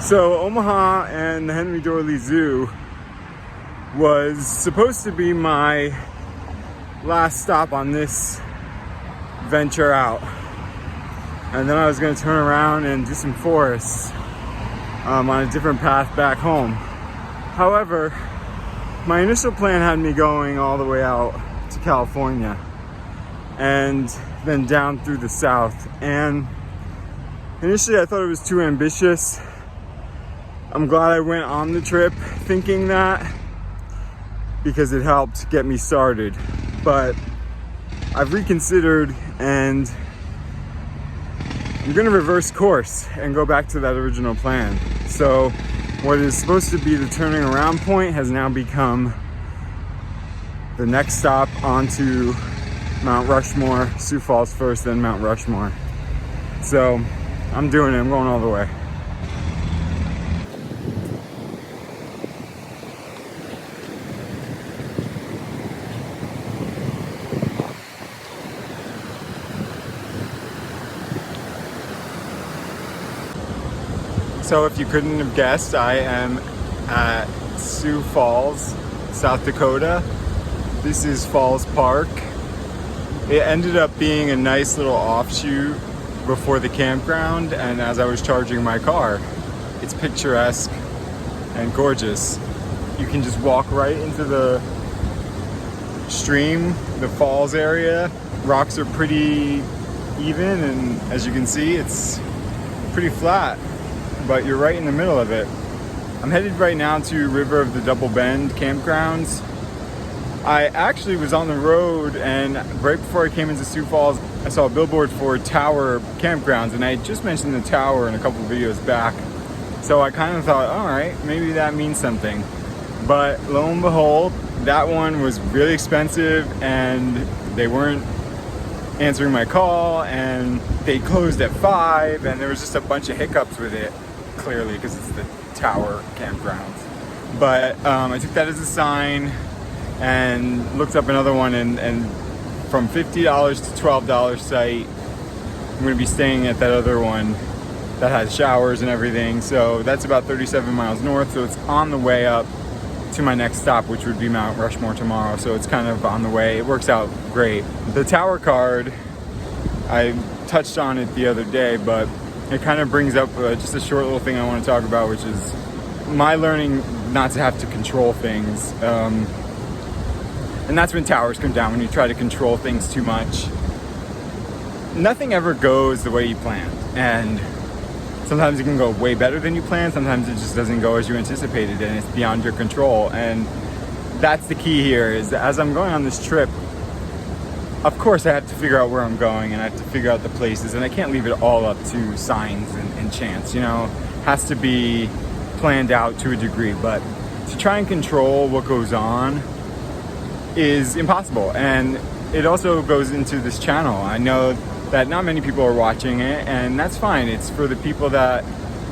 So Omaha and the Henry Doorly Zoo was supposed to be my last stop on this venture out. And then I was gonna turn around and do some forests on a different path back home. However, my initial plan had me going all the way out to California and then down through the south. And initially I thought it was too ambitious. I'm glad I went on the trip thinking that, because it helped get me started. But I've reconsidered and I'm gonna reverse course and go back to that original plan. So what is supposed to be the turning around point has now become the next stop onto Mount Rushmore, Sioux Falls first, then Mount Rushmore. So I'm doing it, I'm going all the way. So if you couldn't have guessed, I am at Sioux Falls, South Dakota. This is Falls Park. It ended up being a nice little offshoot before the campground, and as I was charging my car, it's picturesque and gorgeous. You can just walk right into the stream, the falls area. Rocks are pretty even, and as you can see, it's pretty flat, but you're right in the middle of it. I'm headed right now to River of the Double Bend campgrounds. I actually was on the road, and right before I came into Sioux Falls, I saw a billboard for Tower campgrounds, and I just mentioned the Tower in a couple videos back. So I kind of thought, all right, maybe that means something. But lo and behold, that one was really expensive, and they weren't answering my call, and they closed at 5, and there was just a bunch of hiccups with it, clearly, because it's the Tower campgrounds. But I took that as a sign and looked up another one, and from $50 to $12 site, I'm going to be staying at that other one that has showers and everything. So that's about 37 miles north, so it's on the way up to my next stop, which would be Mount Rushmore tomorrow. So it's kind of on the way. It works out great. The Tower card, I touched on it the other day, but it kind of brings up just a short little thing I want to talk about, which is my learning not to have to control things. And that's when towers come down, when you try to control things too much. Nothing ever goes the way you planned. And sometimes it can go way better than you planned. Sometimes it just doesn't go as you anticipated, and it's beyond your control. And that's the key here, is that as I'm going on this trip, of course I have to figure out where I'm going, and I have to figure out the places, and I can't leave it all up to signs and chance, you know. It has to be planned out to a degree, but to try and control what goes on is impossible. And it also goes into this channel. I know that not many people are watching it, and that's fine. It's for the people that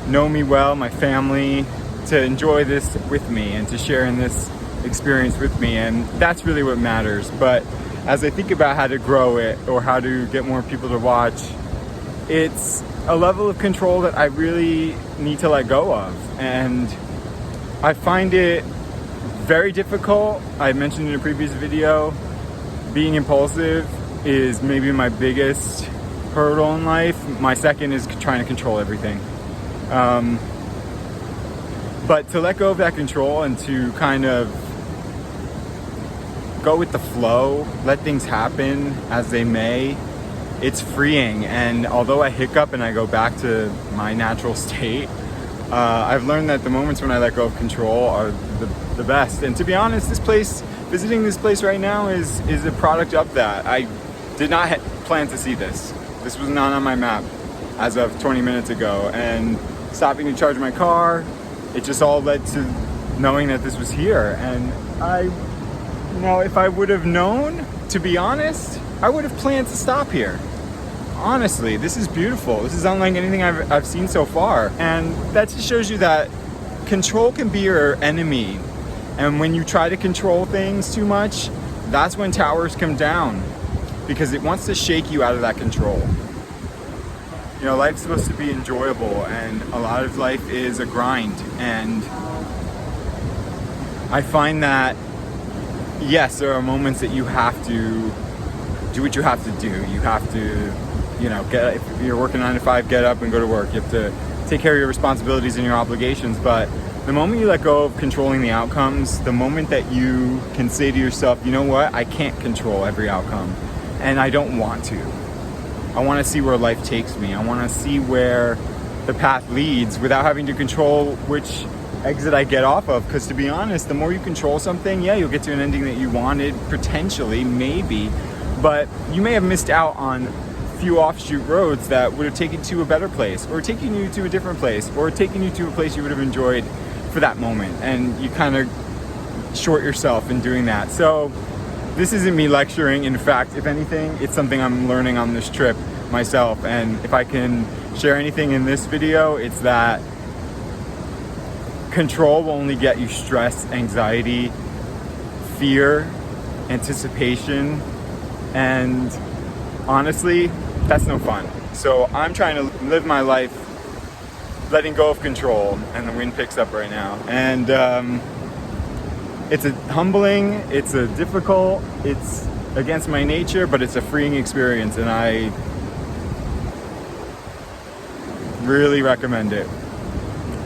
know me well, my family, to enjoy this with me and to share in this experience with me, and that's really what matters. But as I think about how to grow it or how to get more people to watch, it's a level of control that I really need to let go of, and I find it very difficult. I mentioned in a previous video, being impulsive is maybe my biggest hurdle in life. My second is trying to control everything. But to let go of that control and to kind of go with the flow, let things happen as they may, it's freeing. And although I hiccup and I go back to my natural state, I've learned that the moments when I let go of control are the best. And to be honest, visiting this place right now is a product of that. I did not plan to see this. This was not on my map as of 20 minutes ago. And stopping to charge my car, it just all led to knowing that this was here. And if I would have known, to be honest, I would have planned to stop here. Honestly, this is beautiful. This is unlike anything I've seen so far. And that just shows you that control can be your enemy. And when you try to control things too much, that's when towers come down, because it wants to shake you out of that control. You know, life's supposed to be enjoyable, and a lot of life is a grind. And I find that, yes, there are moments that you have to do what you have to do. You have to, you know, if you're working 9 to 5, get up and go to work. You have to take care of your responsibilities and your obligations. But the moment you let go of controlling the outcomes, the moment that you can say to yourself, you know what, I can't control every outcome, and I don't want to. I want to see where life takes me. I want to see where the path leads without having to control which exit I get off of. Because to be honest, the more you control something, yeah, you'll get to an ending that you wanted, potentially, maybe, but you may have missed out on few offshoot roads that would have taken you to a better place, or taken you to a different place, or taken you to a place you would have enjoyed for that moment, and you kind of short yourself in doing that. So this isn't me lecturing. In fact, if anything, it's something I'm learning on this trip myself. And if I can share anything in this video, it's that control will only get you stress, anxiety, fear, anticipation, and honestly, that's no fun. So I'm trying to live my life letting go of control, and the wind picks up right now. And it's a humbling, it's a difficult, it's against my nature, but it's a freeing experience, and I really recommend it,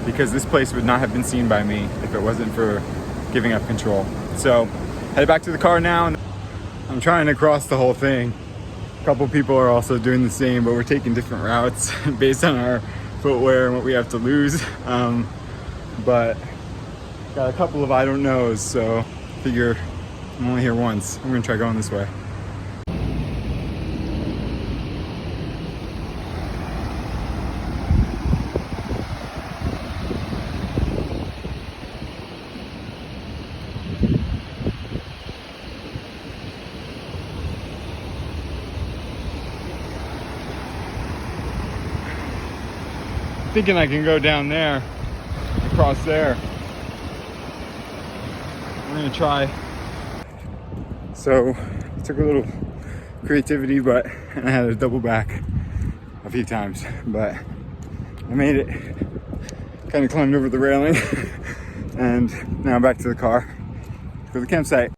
because this place would not have been seen by me if it wasn't for giving up control. So headed back to the car now, and I'm trying to cross the whole thing. A couple people are also doing the same, but we're taking different routes based on our footwear and what we have to lose. But got a couple of I don't knows, so figure I'm only here once. I'm gonna try going this way. Thinking I can go down there, across there. I'm gonna try. So it took a little creativity, but I had to double back a few times, but I made it. Kind of climbed over the railing, and now I'm back to the car for the campsite.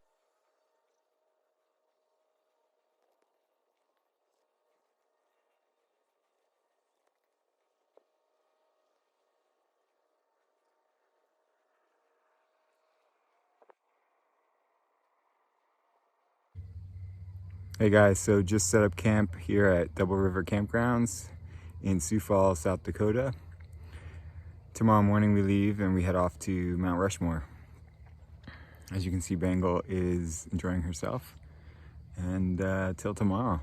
Hey guys, so just set up camp here at Double River Campgrounds in Sioux Falls, South Dakota. Tomorrow morning we leave and we head off to Mount Rushmore. As you can see, Bengal is enjoying herself, and till tomorrow.